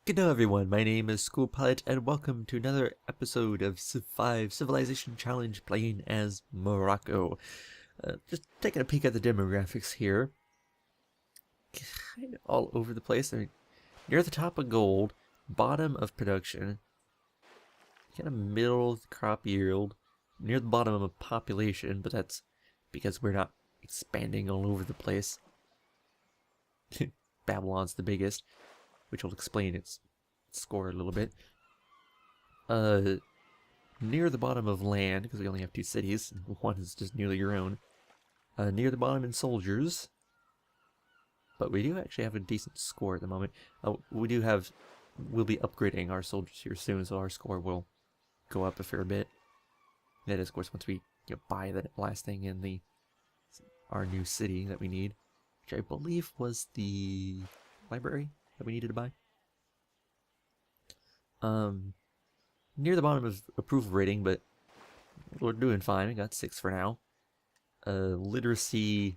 Good day everyone, my name is Coolpilot and welcome to another episode of Civ 5 Civilization Challenge playing as Morocco. Just taking a peek at the demographics here. Kind of all over the place. They're near the top of gold, bottom of production, kind of middle of the crop yield, near the bottom of population, but that's because we're not expanding all over the place. Babylon's the biggest, which will explain its score a little bit. Near the bottom of land, because we only have 2 cities, one is just nearly your own. Near the bottom in soldiers, but we do actually have a decent score at the moment. We'll be upgrading our soldiers here soon, so our score will go up a fair bit. That is, of course, once we buy the last thing in our new city that we need, which I believe was the library that we needed to buy. Near the bottom of approval rating, but we're doing fine. We got 6 for now. Literacy,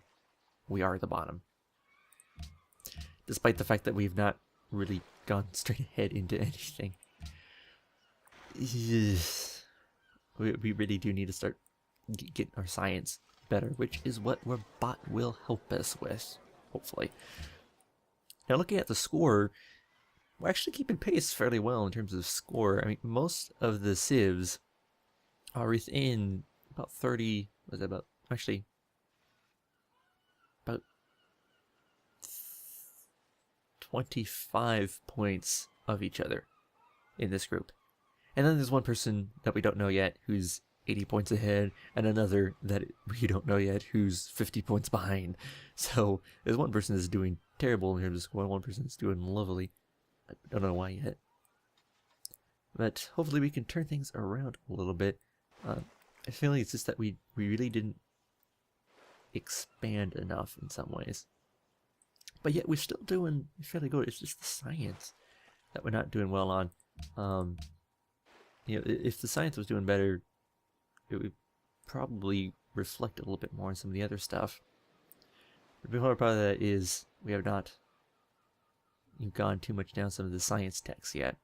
we are at the bottom. Despite the fact that we've not really gone straight ahead into anything. We really do need to start getting our science better, which is what Robot will help us with, hopefully. Now looking at the score, we're actually keeping pace fairly well in terms of score. I mean, most of the civs are within about 30, was it about, actually, about 25 points of each other in this group. And then there's one person that we don't know yet who's 80 points ahead, and another that we don't know yet who's 50 points behind. So there's one person that's doing terrible in terms of score, and one person that's doing lovely. I don't know why yet. But hopefully we can turn things around a little bit. I feel like it's just that we really didn't expand enough in some ways. But yet we're still doing fairly good. It's just the science that we're not doing well on. If the science was doing better, it would probably reflect a little bit more on some of the other stuff. The big part of that is we have not gone too much down some of the science texts yet.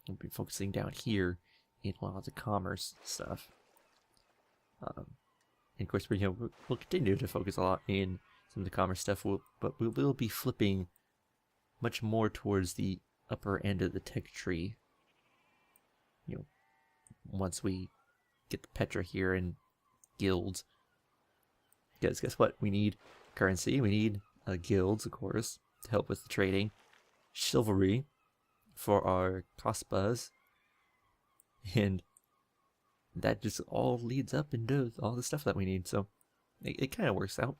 We'll be focusing down here in a lot of the commerce stuff. And of course, we'll continue to focus a lot in some of the commerce stuff, but we will be flipping much more towards the upper end of the tech tree. Once we get the Petra here and guilds. Because guess what? We need currency. We need guilds, of course, to help with the trading. Chivalry for our Kospas, and that just all leads up into all the stuff that we need, so it kind of works out.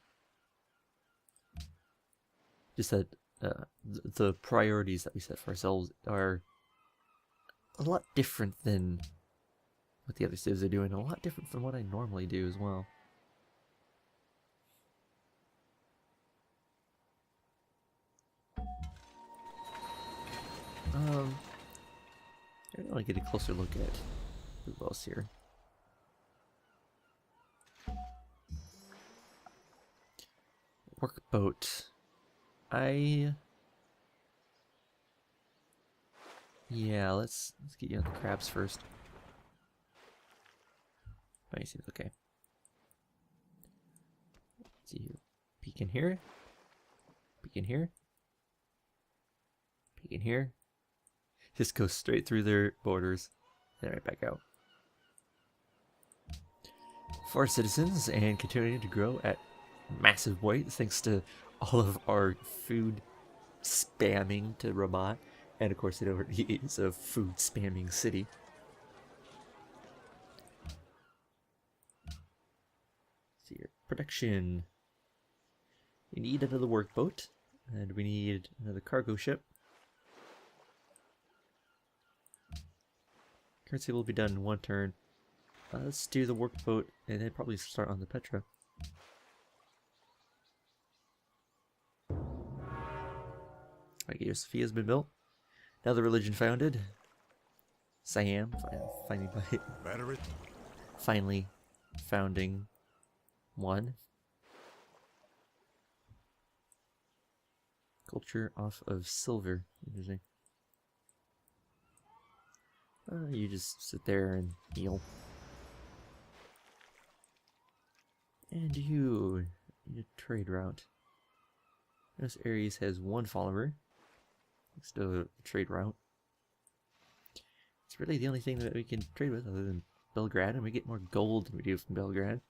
Just that the priorities that we set for ourselves are a lot different than what the other civs are doing, a lot different from what I normally do as well. I want to get a closer look at who else here. Workboat. Yeah, let's get you on the crabs first. Oh, he seems okay. Let's see here. Peek in here. Peek in here. Peek in here. Just go straight through their borders, then right back out. For our citizens, and continuing to grow at massive weight thanks to all of our food spamming to Ramat, and of course it already is a food spamming city. Let's see here, production. We need another workboat, and we need another cargo ship. Currency will be done in 1 turn. Let's do the workboat and then probably start on the Petra. Alright, Sophia's been built. Now the religion founded. Siam, finally founding one. Culture off of silver. Interesting. You just sit there and heal. And you need a trade route. Notice Ares has one follower. Still a trade route. It's really the only thing that we can trade with other than Belgrade, and we get more gold than we do from Belgrade.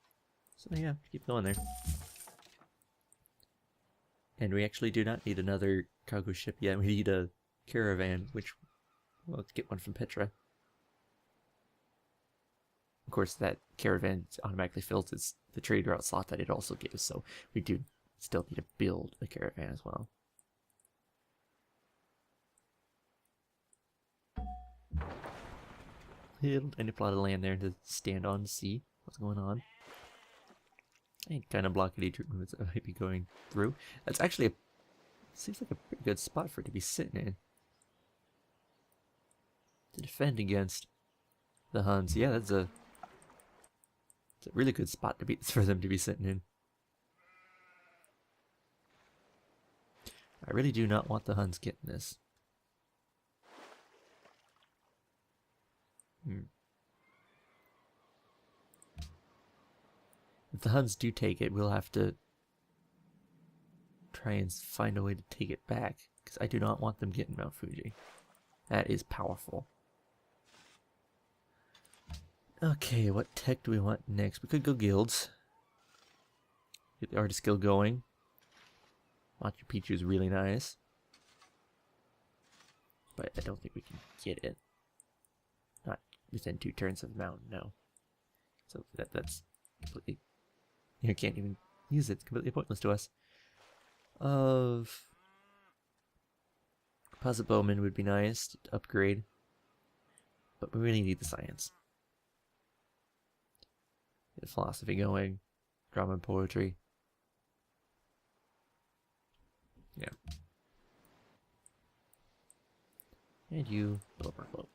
So yeah, keep going there. And we actually do not need another cargo ship yet. We need a caravan, which we'll have to get one from Petra. Of course, that caravan automatically fills the trade route slot that it also gives, so we do still need to build a caravan as well. Any plot of land there to stand on to see what's going on. And kind of blockade treatments that might be going through. That's actually seems like a pretty good spot for it to be sitting in. To defend against the Huns. Yeah, it's a really good spot to be for them to be sitting in. I really do not want the Huns getting this. If the Huns do take it, we'll have to try and find a way to take it back, because I do not want them getting Mount Fuji. That is powerful. Okay, what tech do we want next? We could go guilds. Get the artist guild going. Machu Picchu is really nice. But I don't think we can get it. Not within 2 turns of the mountain, no. So that's completely... You can't even use it. It's completely pointless to us. Composite bowman would be nice to upgrade. But we really need the science. Get philosophy going. Drama and poetry. Yeah. And you build a boat.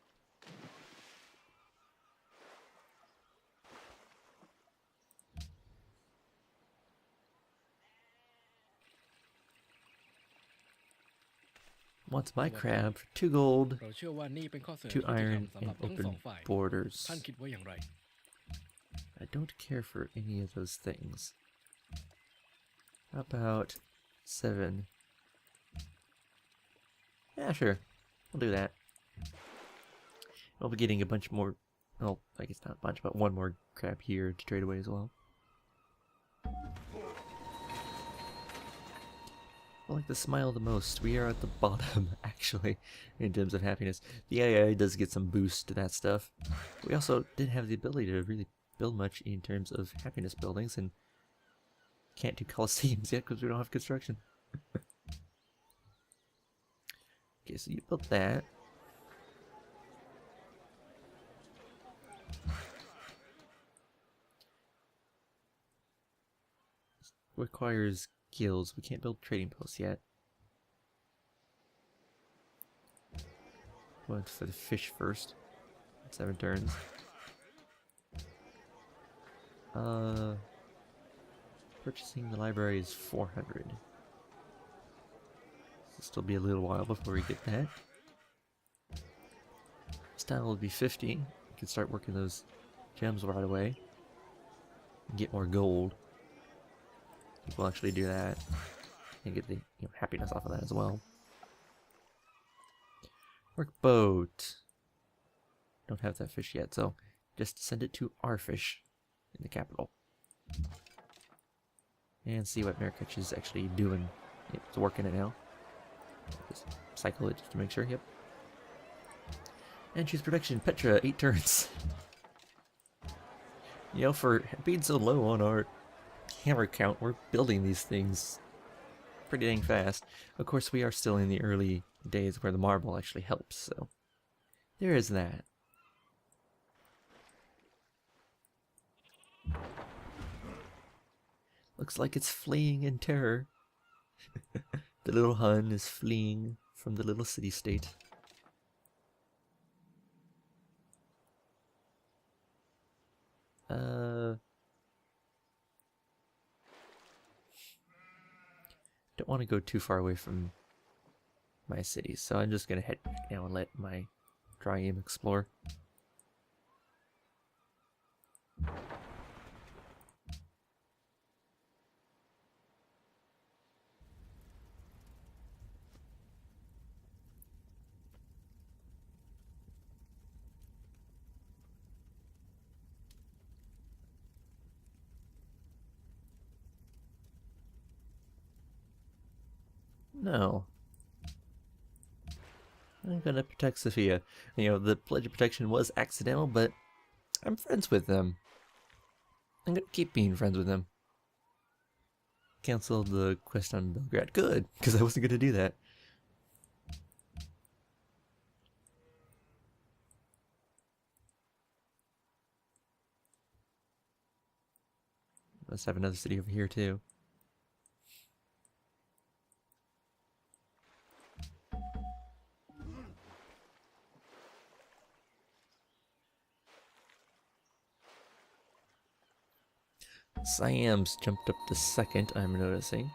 Wants my crab for 2 gold, 2 iron, and open borders. I don't care for any of those things. How about 7? Yeah, sure. We'll do that. We'll be getting a bunch more... Oh, I guess not a bunch, but 1 more crab here to trade away as well. I like the smile the most. We are at the bottom, actually, in terms of happiness. The AI does get some boost to that stuff. We also didn't have the ability to really build much in terms of happiness buildings, and can't do coliseums yet because we don't have construction. Okay, so you built that. Requires guilds. We can't build trading posts yet. Went for the fish first. 7 turns. Purchasing the library is 400. It'll still be a little while before we get that. Style will be 50. We can start working those gems right away. And get more gold. We'll actually do that. And get the happiness off of that as well. Workboat. Don't have that fish yet, so just send it to our fish in the capital. And see what Marrakech is actually doing. Yep, it's working it now. Just cycle it just to make sure, yep. And choose production, Petra, 8 turns. You know, for being so low on our hammer count, we're building these things pretty dang fast. Of course, we are still in the early days where the marble actually helps, so there is that. Looks like it's fleeing in terror. The little Hun is fleeing from the little city-state. Don't want to go too far away from my city, so I'm just gonna head back now and let my try and explore. No. I'm gonna protect Sophia. You know, the Pledge of Protection was accidental, but I'm friends with them. I'm gonna keep being friends with them. Cancel the quest on Belgrade. Good, because I wasn't gonna do that. Let's have another city over here too. Siam's jumped up to second, I'm noticing.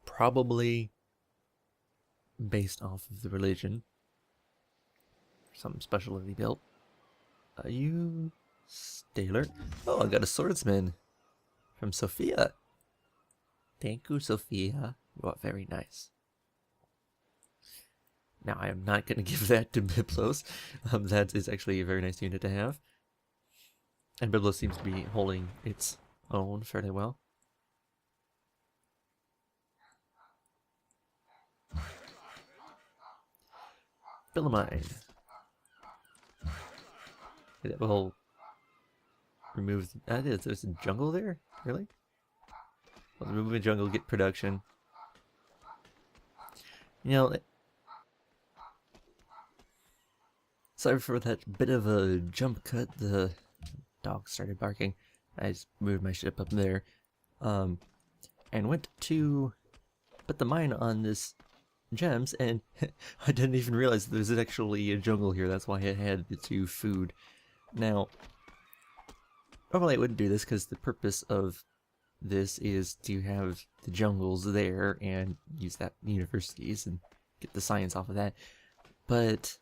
Probably based off of the religion. Something special that he built. Are you Staler? Oh, I got a swordsman from Sophia. Thank you, Sophia. You are very nice. Now, I am not going to give that to Biblos. That is actually a very nice unit to have. And Biblos seems to be holding its own fairly well. Philomine. That will remove... there's a jungle there? Really? Well, remove a jungle, get production. You know... Sorry for that bit of a jump cut. The dog started barking. I just moved my ship up there. And went to put the mine on this gems, and I didn't even realize there's actually a jungle here. That's why I had the 2 food. Now, normally I wouldn't do this because the purpose of this is to have the jungles there and use that universities and get the science off of that. But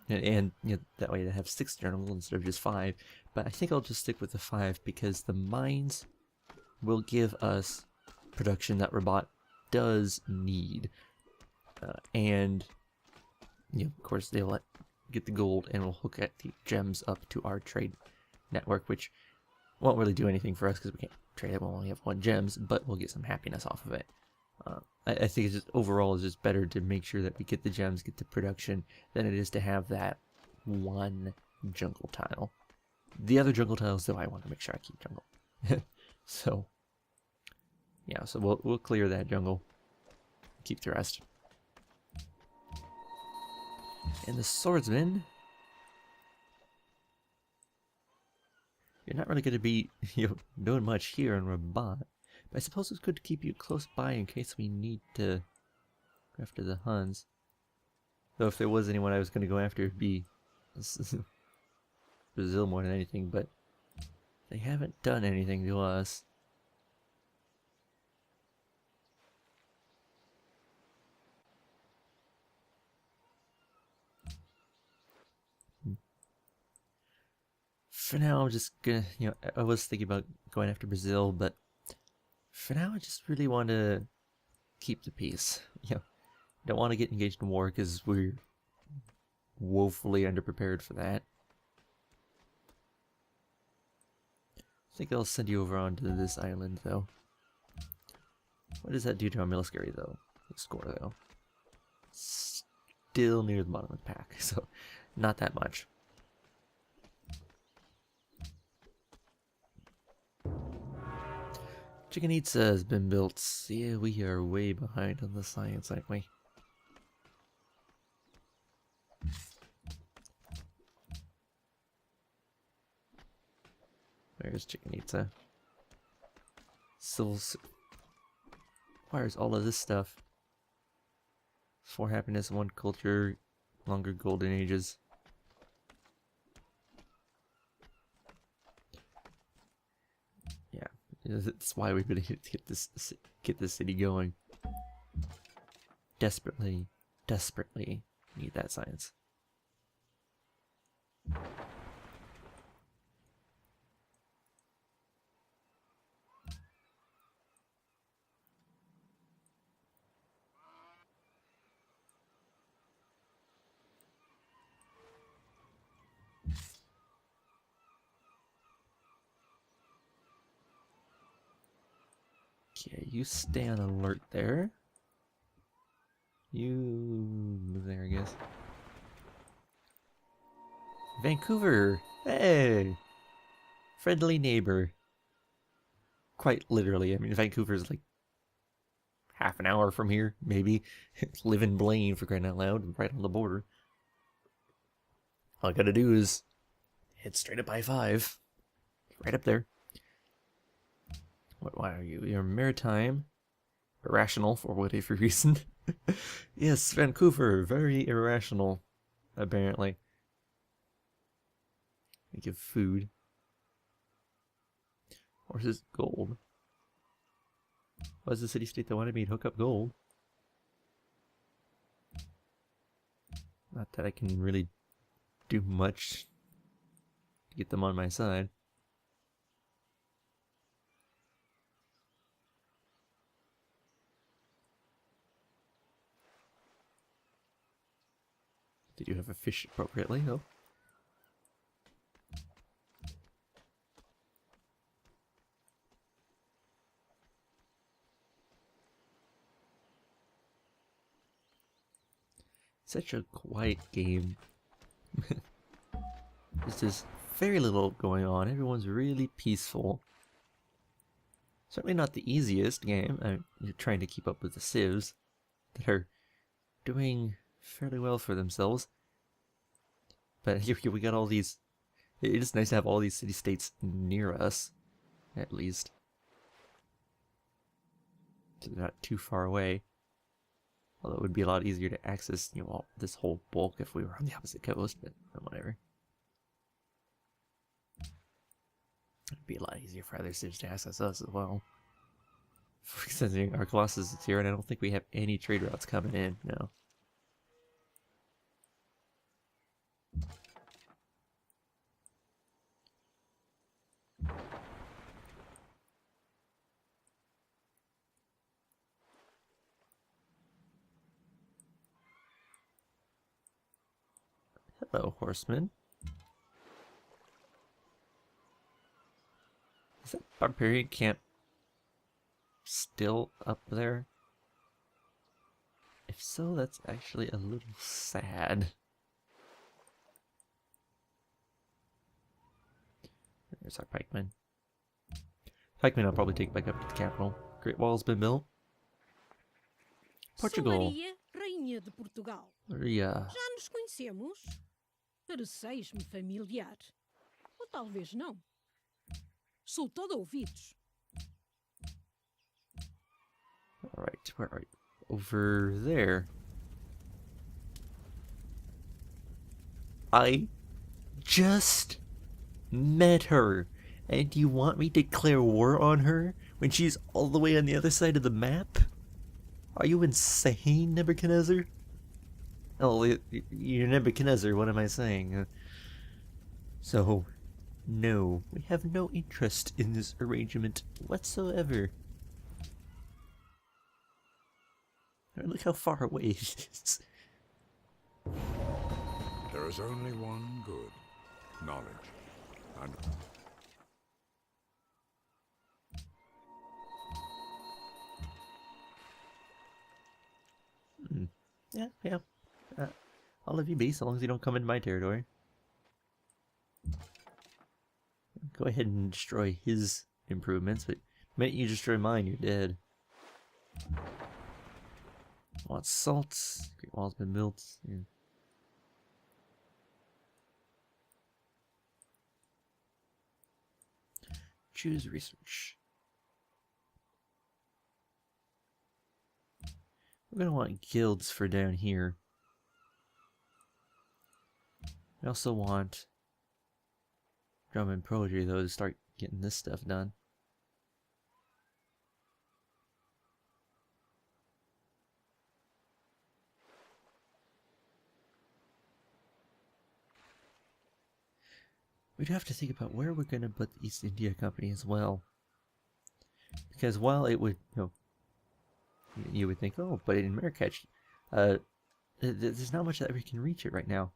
and you know, that way I have 6 jungles instead of just 5. But I think I'll just stick with the 5 because the mines will give us production that Rabat does need. And you know, of course they'll get the gold and we'll hook at the gems up to our trade network, which won't really do anything for us because we can't trade it. We'll only have 1 gems, but we'll get some happiness off of it. I think it's just overall it's just better to make sure that we get the gems, get the production, than it is to have that 1 jungle tile. The other jungle tiles, though, I want to make sure I keep jungle. So yeah, so we'll clear that jungle, keep the rest. And the swordsman, you're not really going to be doing much here in Rabat, but I suppose it's good to keep you close by in case we need to go after the Huns. Though if there was anyone I was going to go after, it'd be Brazil more than anything, but they haven't done anything to us. For now, I'm just gonna, I was thinking about going after Brazil, but for now, I just really want to keep the peace. Don't want to get engaged in war because we're woefully underprepared for that. I think I'll send you over onto this island, though. What does that do to our military, though? The score, though. Still near the bottom of the pack, so not that much. Chichen Itza has been built. Yeah, we are way behind on the science, aren't we? Where's Chichen Itza? Still requires all of this stuff. 4 happiness, 1 culture, longer golden ages. Yeah, that's why we've been able to get this city going. Desperately desperately need that science. Okay, you stay on alert there. You move there, I guess. Vancouver! Hey! Friendly neighbor. Quite literally. I mean, Vancouver's like half an hour from here, maybe. Live in Blaine, for crying out loud, right on the border. All I gotta do is head straight up I-5. Right up there. Why are you? You're maritime. Irrational, for whatever reason. Yes, Vancouver. Very irrational, apparently. They give food. Or is this gold? Was the city-state that wanted me to hook up gold? Not that I can really do much to get them on my side. Did you have a fish appropriately, though? Such a quiet game. There's just very little going on. Everyone's really peaceful. Certainly not the easiest game. You're trying to keep up with the civs that are doing fairly well for themselves. But here we got all these... It is nice to have all these city-states near us, at least. So they're not too far away. Although it would be a lot easier to access, you know, all this whole bulk if we were on the opposite coast, but whatever. It'd be a lot easier for other civs to access us as well. Considering our Colossus is here, and I don't think we have any trade routes coming in, no. Hello, horseman. Is that barbarian camp still up there? If so, that's actually a little sad. There's our pikemen. Pikemen I'll probably take back up to the capital. Great Wall's been built. Portugal. Sou Maria, rainha de Portugal. Maria. Já nos conhecemos? Pareceis-me familiar. Ou talvez não. Sou todo ouvidos. Alright, where are you? Over there. I just met her. And you want me to declare war on her when she's all the way on the other side of the map? Are you insane, Nebuchadnezzar? Oh, you're Nebuchadnezzar, what am I saying? So, no, we have no interest in this arrangement whatsoever. Look how far away it is. There is only one good, knowledge, and... Yeah. I'll let you be so long as you don't come into my territory. Go ahead and destroy his improvements, but the minute you destroy mine, you're dead. Want salt? Great Wall's been built. Yeah. Choose research. We're gonna want guilds for down here. We also want drum and poetry though to start getting this stuff done. we'd have to think about where we're going to put the East India Company as well. Because while it would, you would think, oh, but in Marrakech, there's not much that we can reach it right now.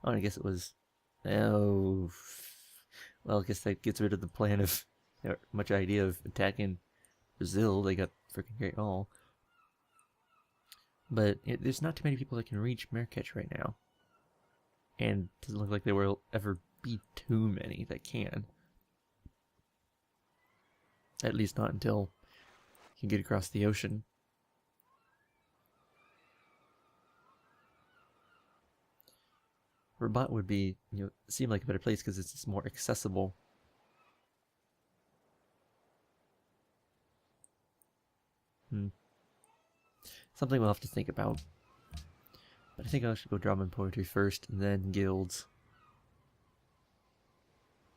Oh, I guess it was, oh, well, I guess that gets rid of the plan of, much idea of attacking Brazil. They got freaking Great Wall. But there's not too many people that can reach Marrakech right now. And it doesn't look like there will ever be too many that can. At least not until you can get across the ocean. Rabat would be, seem like a better place because it's just more accessible. Something we'll have to think about. But I think I should go drama and poetry first, and then guilds.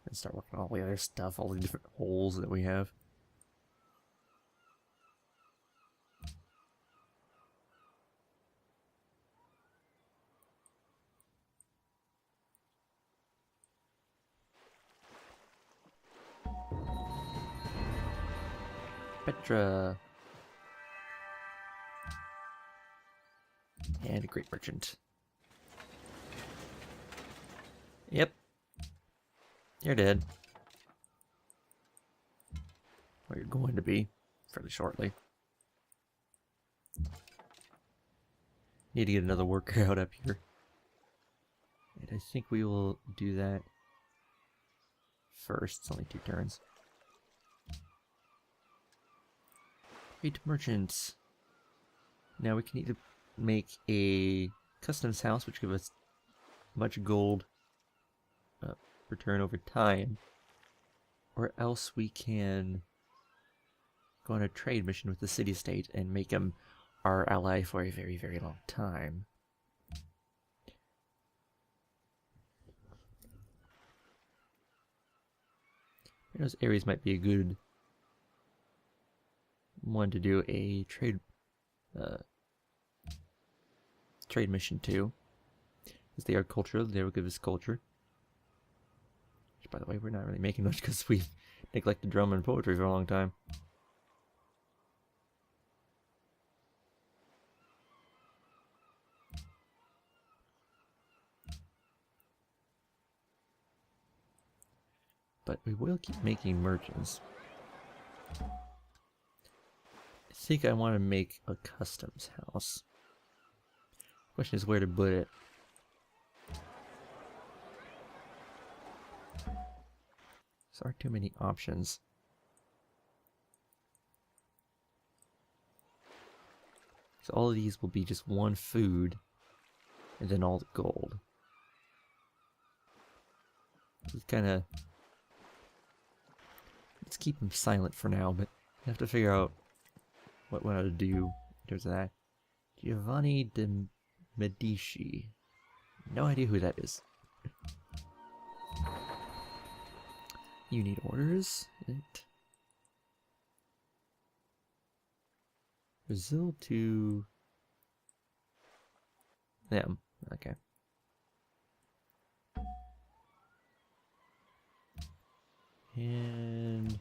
And start working on all the other stuff, all the different holes that we have. Petra. And a great merchant. Yep. You're dead. Or you're going to be, fairly shortly. Need to get another worker out up here. And I think we will do that first. It's only 2 turns. Great merchants. Now we can either make a customs house, which gives us much gold return over time, or else we can go on a trade mission with the city-state and make them our ally for a very, very long time. Those areas might be a good one to do a trade mission to, because they are cultural. They will give us culture. Which, by the way, we're not really making much because we've neglected drama and poetry for a long time. But we will keep making merchants. I think I want to make a customs house. Question is where to put it. There aren't too many options. So all of these will be just one food, and then all the gold. Just kind of, let's keep them silent for now, but I have to figure out what to do in terms of that. Giovanni de Medici. No idea who that is. You need orders? Brazil to them. Okay. And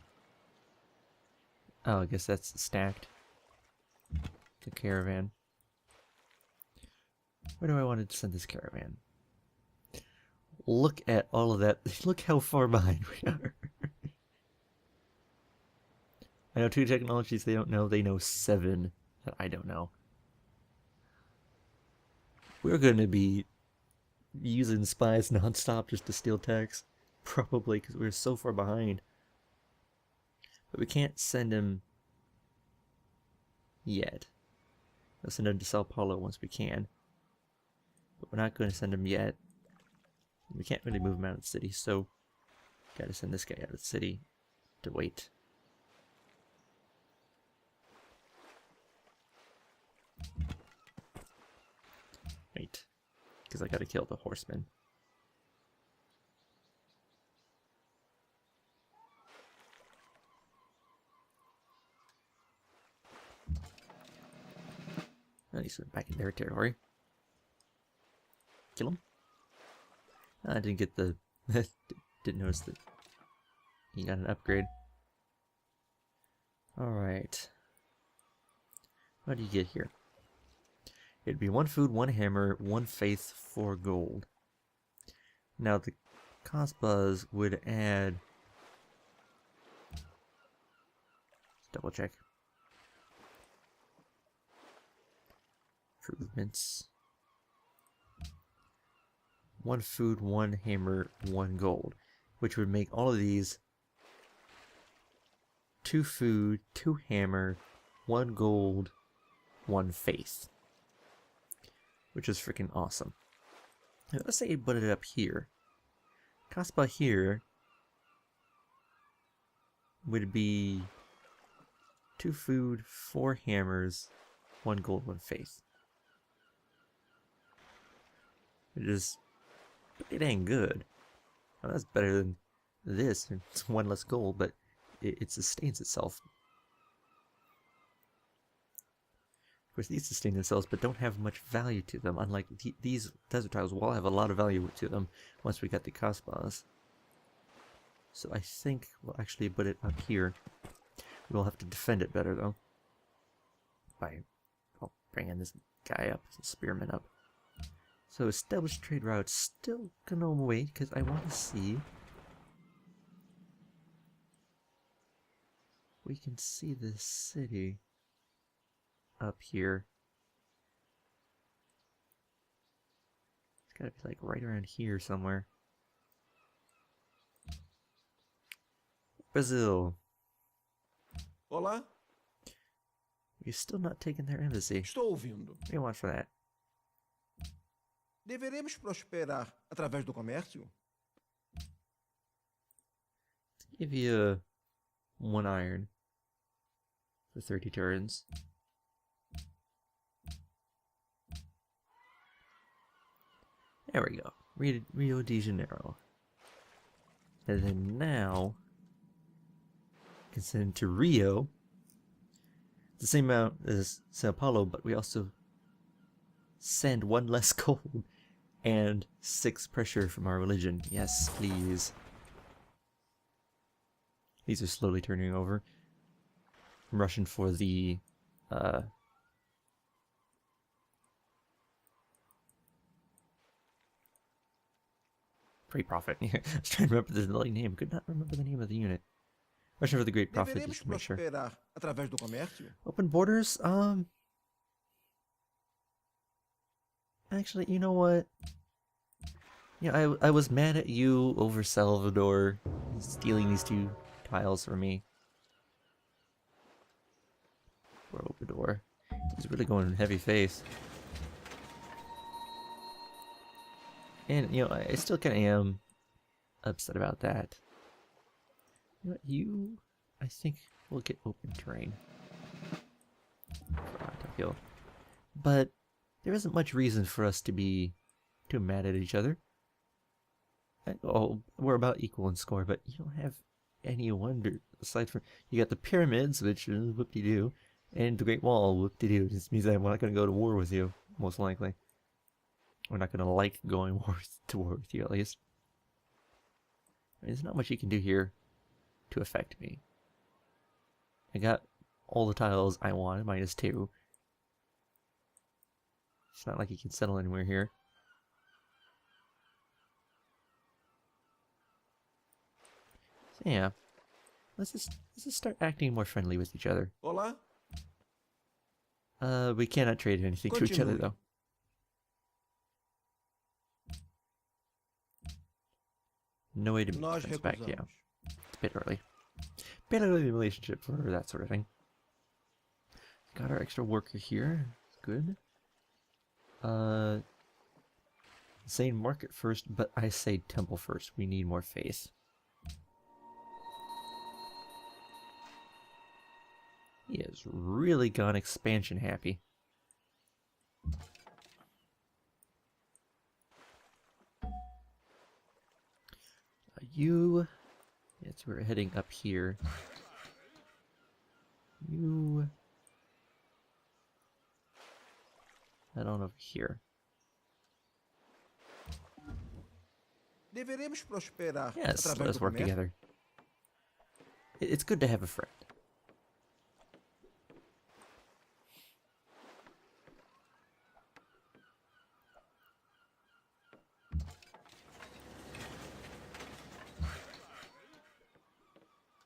oh, I guess that's stacked. The caravan. Where do I want to send this caravan? Look at all of that. Look how far behind we are. I know 2 technologies they don't know. They know 7 that I don't know. We're going to be using spies non-stop just to steal techs. Probably, because we're so far behind. But we can't send them yet. We'll send them to Sao Paulo once we can. But we're not going to send them yet. We can't really move him out of the city, so gotta send this guy out of the city to wait. Wait, because I gotta kill the horseman. At least we're back in their territory. Kill him. I didn't get the Didn't notice that he got an upgrade. Alright. What do you get here? It'd be 1 food, 1 hammer, 1 faith, 4 gold. Now the cost buzz would add... Let's double check. Improvements. 1 food, 1 hammer, 1 gold. Which would make all of these 2 food, 2 hammer, 1 gold, 1 faith. Which is freaking awesome. Now, let's say you put it up here. Cost here would be 2 food, 4 hammers, 1 gold, 1 faith. It is pretty dang good. Well, that's better than this. It's 1 less gold, but it sustains itself. Of course, these sustain themselves, but don't have much value to them. Unlike these desert tiles, will have a lot of value to them once we got the cost bars. So I think we'll actually put it up here. We'll have to defend it better, though. By bringing this guy up, this spearman up. So established trade routes, still gonna wait, because I want to see... We can see the city up here. It's gotta be like right around here somewhere. Brazil. Olá, You're still not taking their embassy. estou ouvindo. What do you want for that? Deveremos prosperar através do comércio? Give you 1 iron for 30 turns. There we go. Rio de Janeiro. And then now, we can send to Rio. The same amount as Sao Paulo, but we also send 1 less gold and 6 pressure from our religion. Yes, please. These are slowly turning over. I'm rushing for the Great Prophet. I was trying to remember the bloody name. Could not remember the name of the unit. Rushing for the Great Prophet Deveremos just to make sure. prosperar através do comércio? Open borders? Actually, you know what? Yeah, I was mad at you over Salvador stealing these 2 tiles from me. Or open door. He's really going heavy face. And, you know, I still kind of am upset about that. You know what, you, I think, will get open terrain. But there isn't much reason for us to be too mad at each other. Oh, we're about equal in score, but you don't have any wonder aside from you got the pyramids, which is whoop-de-doo, and the Great Wall, whoop-de-doo. This means I'm not going to go to war with you, most likely. We're not going to like going to war with you, at least. I mean, there's not much you can do here to affect me. I got all the tiles I wanted, -2. It's not like you can settle anywhere here. So yeah, let's just start acting more friendly with each other. Olá, We cannot trade anything to each other Continue. though. No way to make nós friends back. Yeah, recusamos. it's a bit early. Bit early in the relationship for that sort of thing. Got our extra worker here. Good. Saying market first, but I say temple first. We need more faith. He is really gone expansion happy. You... Yes, we're heading up here. You... Head on over here. Deveremos prosperar Yes, através let us do work comércio. together. It's good to have a friend.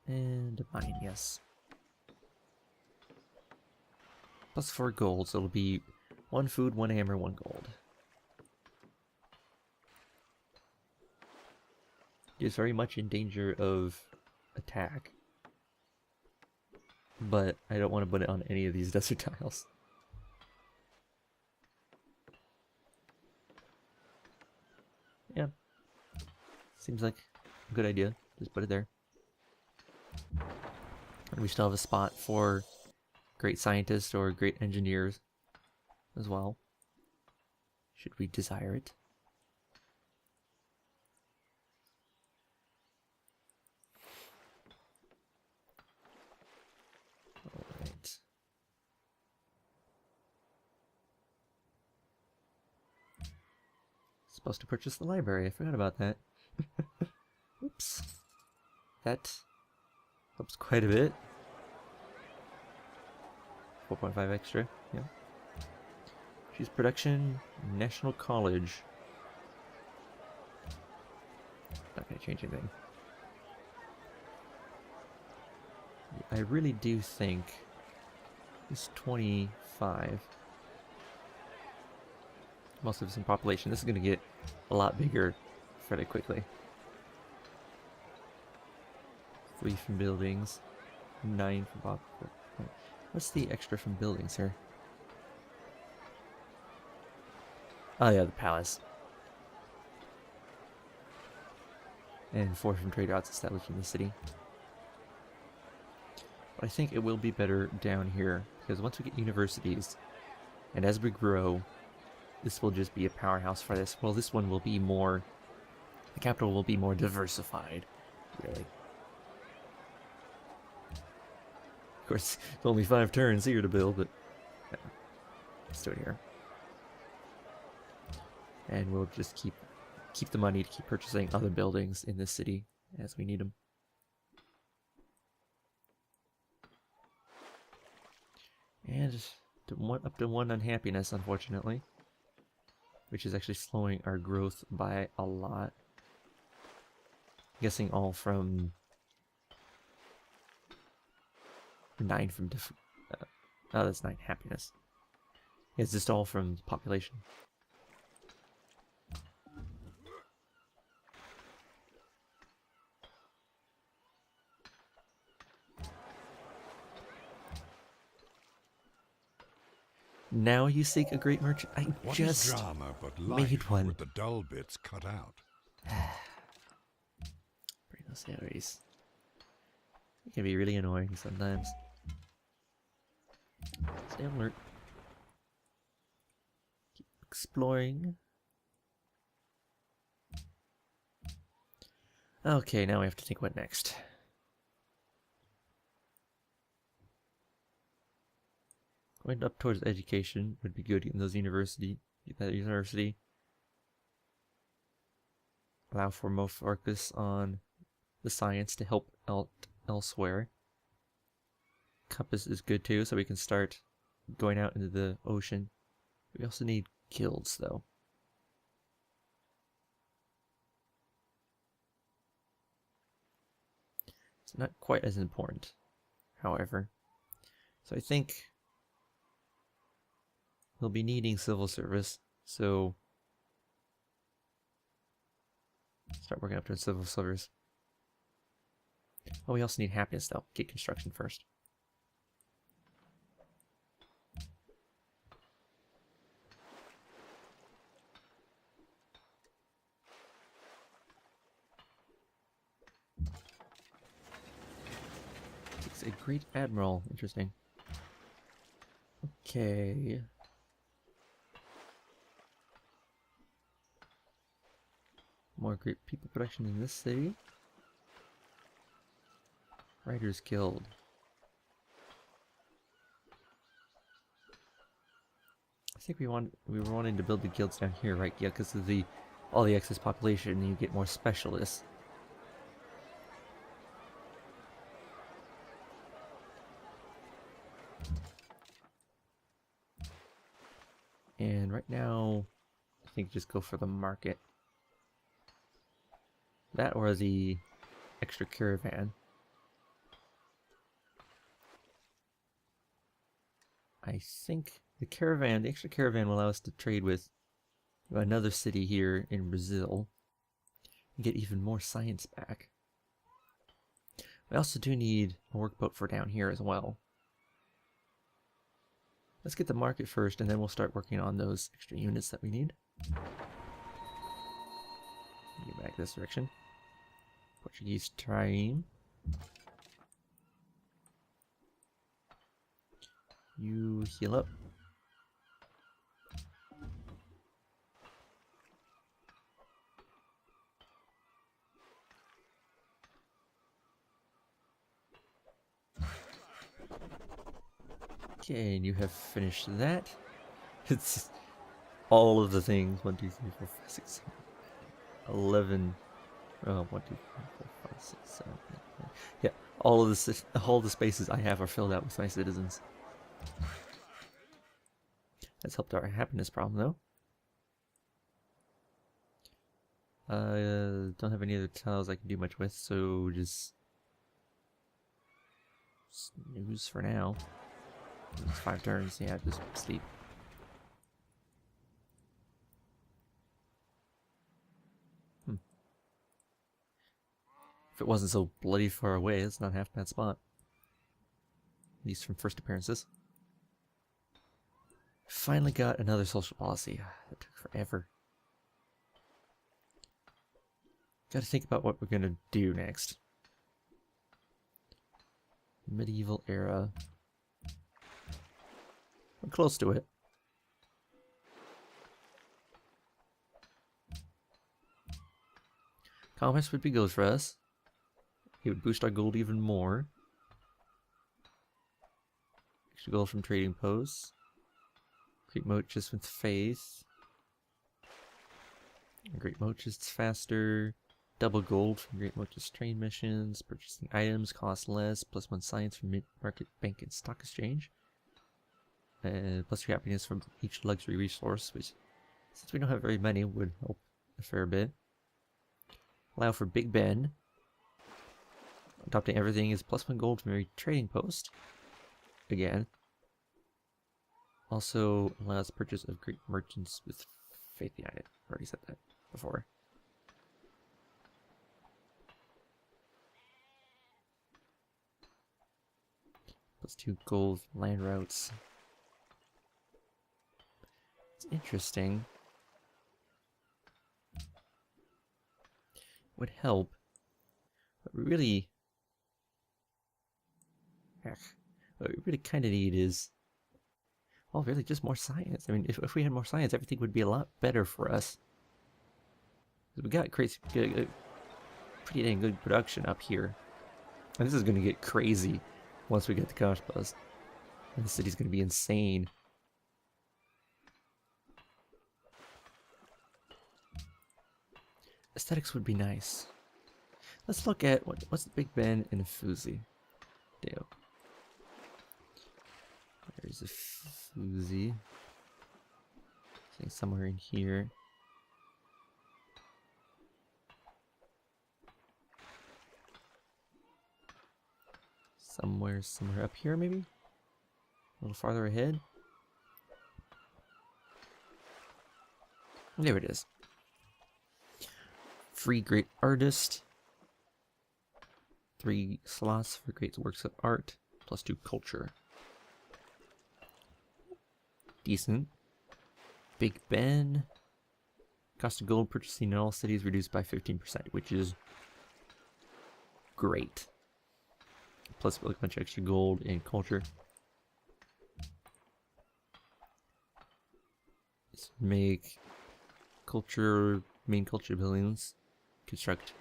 And a mine, yes. Plus 4 gold, so it'll be 1 food, 1 hammer, 1 gold. It is very much in danger of attack. But I don't want to put it on any of these desert tiles. Yeah. Seems like a good idea. Just put it there. And we still have a spot for great scientists or great engineers as well, should we desire it. Alright. Supposed to purchase the library, I forgot about that. Oops. That helps quite a bit. 4.5 extra, yeah. Choose production, National College. Not gonna change anything. I really do think it's 25. Most of it's in population. This is gonna get a lot bigger fairly quickly. 3 from buildings, 9 from pop. What's the extra from buildings here? Oh yeah, the palace. And 4 from trade routes established in the city. But I think it will be better down here, because once we get universities, and as we grow, this will just be a powerhouse for this. Well, this one will be more, the capital will be more diversified, really. Of course, it's only 5 turns here to build, but yeah, let's do it here. And we'll just keep the money to keep purchasing other buildings in this city as we need them. And up to 1 unhappiness, unfortunately, which is actually slowing our growth by a lot. I'm guessing all from 9 from different. Oh, that's 9 happiness. Yeah, it's just all from population. Now you seek a great merchant. I What just is drama but made life one. with the dull bits cut out? Bring those salaries. It can be really annoying sometimes. Stay alert. Keep exploring. Okay, now we have to think what next. Going up towards education would be good. Getting those university, get that university. Allow for more focus on the science to help out elsewhere. Compass is good too, so we can start going out into the ocean. We also need guilds, though. It's not quite as important, however. So I think we'll be needing civil service, so start working up towards civil service. Oh, we also need happiness, though. Get construction first. It's a great admiral. Interesting. Okay. More great people production in this city. Writers Guild. I think we were wanting to build the guilds down here, right? Yeah, because of the all the excess population and you get more specialists. And right now, I think just go for the market. That or the extra caravan. I think the extra caravan will allow us to trade with another city here in Brazil and get even more science back. We also do need a workboat for down here as well. Let's get the market first, and then we'll start working on those extra units that we need. Get back this direction. Portuguese trireme. You heal up. Okay, and you have finished that. It's all of the things. 1, 2, 3, 4, 5, 6, 7, 11. Oh, 1, 2, 3, 4, 5, 6, 7, 8, 9. Yeah, all the spaces I have are filled out with my citizens. That's helped our happiness problem, though. Don't have any other tiles I can do much with, so just snooze for now. It's 5 turns, yeah, just sleep. If it wasn't so bloody far away, it's not half a bad spot. At least from first appearances. Finally got another social policy. That took forever. Gotta think about what we're gonna do next. Medieval era. We're close to it. Commerce would be good for us. It would boost our gold even more. Extra gold from trading posts. Great moat just with faith. Great moat just faster. Double gold from great moat just train missions. Purchasing items cost less. +1 science from mint market bank and stock exchange. +3 happiness from each luxury resource, which, since we don't have very many, would help a fair bit. Allow for Big Ben. Adopting everything is +1 gold from every trading post. Again. Also allows purchase of great merchants with faith united. Already said that before. +2 gold land routes. It's interesting. Would help. But we really... what we really kind of need is... well, really just more science. I mean, if we had more science, everything would be a lot better for us. We got pretty dang good production up here. And this is going to get crazy once we get to Kosh Buzz. And the city's going to be insane. Aesthetics would be nice. Let's look at what's the Big Ben and a Fuzi do. There's a Fuzi. I think somewhere in here. Somewhere up here maybe? A little farther ahead. There it is. Free great artist. 3 slots for great works of art. +2 culture. Decent. Big Ben. Cost of gold purchasing in all cities reduced by 15%, which is great. Plus a bunch of extra gold and culture. Let's make main culture buildings construct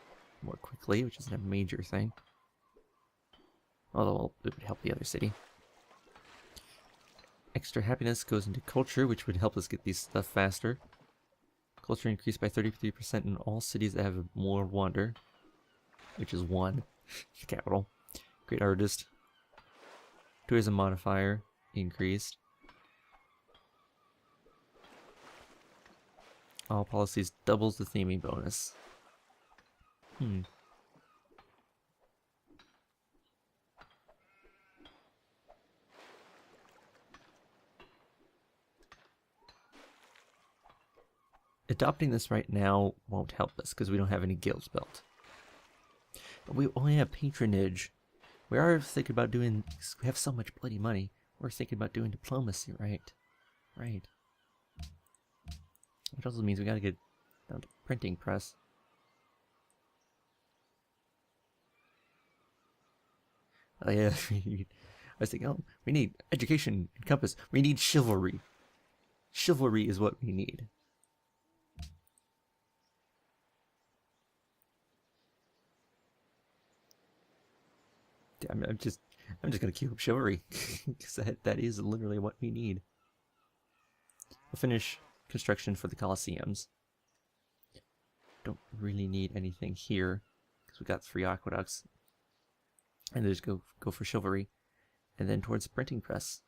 more quickly, which isn't a major thing. Although it would help the other city. Extra happiness goes into culture, which would help us get these stuff faster. Culture increased by 33% in all cities that have more wonder, which is 1. Capital. Great artist. Tourism modifier increased. All policies doubles the theming bonus. Adopting this right now won't help us because we don't have any guilds built. But we only have patronage. We are thinking about doing, we have so much bloody money, we're thinking about doing diplomacy, right? Right. Which also means we gotta get down to printing press. Oh yeah, I was thinking, oh, we need education and compass. We need chivalry. Chivalry is what we need. I'm just gonna queue up chivalry because that is literally what we need. We'll finish construction for the Colosseums. Don't really need anything here because we got 3 aqueducts, and then just go for chivalry, and then towards the printing press.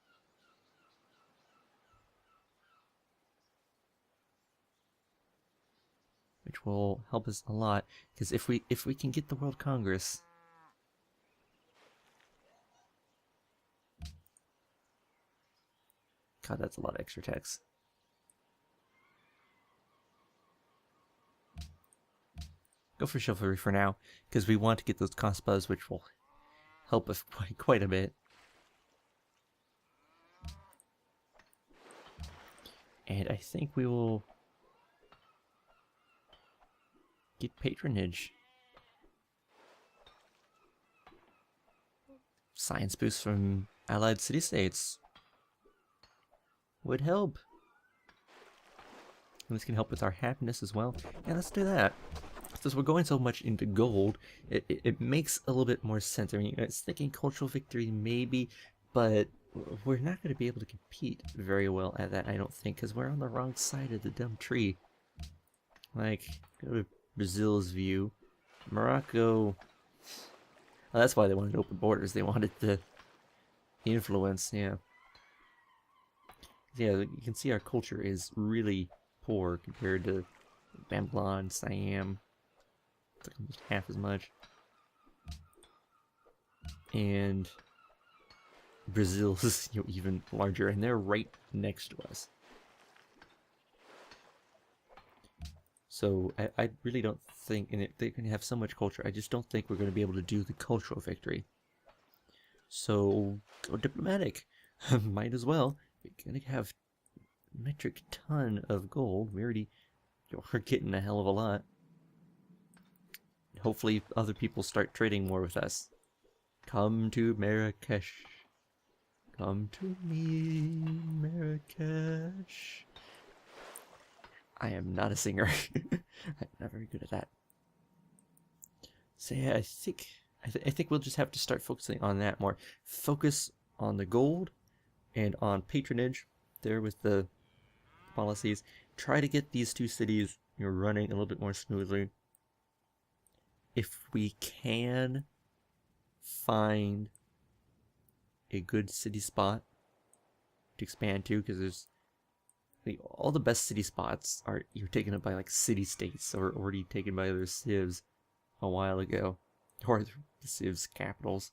Which will help us a lot because if we can get the World Congress. God, that's a lot of extra text. Go for chivalry for now, because we want to get those cost buzz, which will help us quite a bit. And I think we will get patronage. Science boost from allied city-states would help. And this can help with our happiness as well. Yeah, let's do that. Since we're going so much into gold, it makes a little bit more sense. I mean, it's thinking cultural victory maybe, but we're not going to be able to compete very well at that, I don't think, because we're on the wrong side of the dumb tree. Like, go to Brazil's view. Morocco... Well, that's why they wanted open borders. They wanted the influence, yeah. Yeah, you can see our culture is really poor compared to Babylon, Siam. It's like almost half as much. And Brazil is even larger, and they're right next to us. So I really don't think, and they're going to have so much culture, I just don't think we're going to be able to do the cultural victory. So go diplomatic. Might as well. We're going to have a metric ton of gold. We're getting a hell of a lot. Hopefully other people start trading more with us. Come to Marrakesh. Come to me, Marrakesh. I am not a singer. I'm not very good at that. So yeah, I think we'll just have to start focusing on that more. Focus on the gold and on patronage there with the policies. Try to get these 2 cities running a little bit more smoothly. If we can find a good city spot to expand to, because there's all the best city spots are taken up by like city states or already taken by other civs a while ago, or the civs capitals.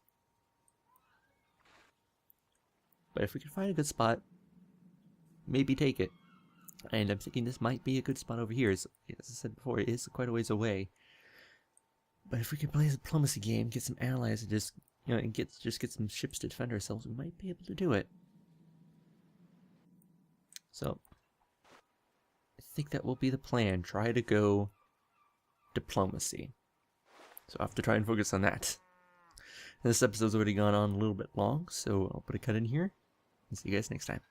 But if we can find a good spot, maybe take it. And I'm thinking this might be a good spot over here. As I said before, it is quite a ways away. But if we can play a diplomacy game, get some allies, and just get some ships to defend ourselves, we might be able to do it. So I think that will be the plan. Try to go diplomacy. So I'll have to try and focus on that. This episode's already gone on a little bit long, so I'll put a cut in here and see you guys next time.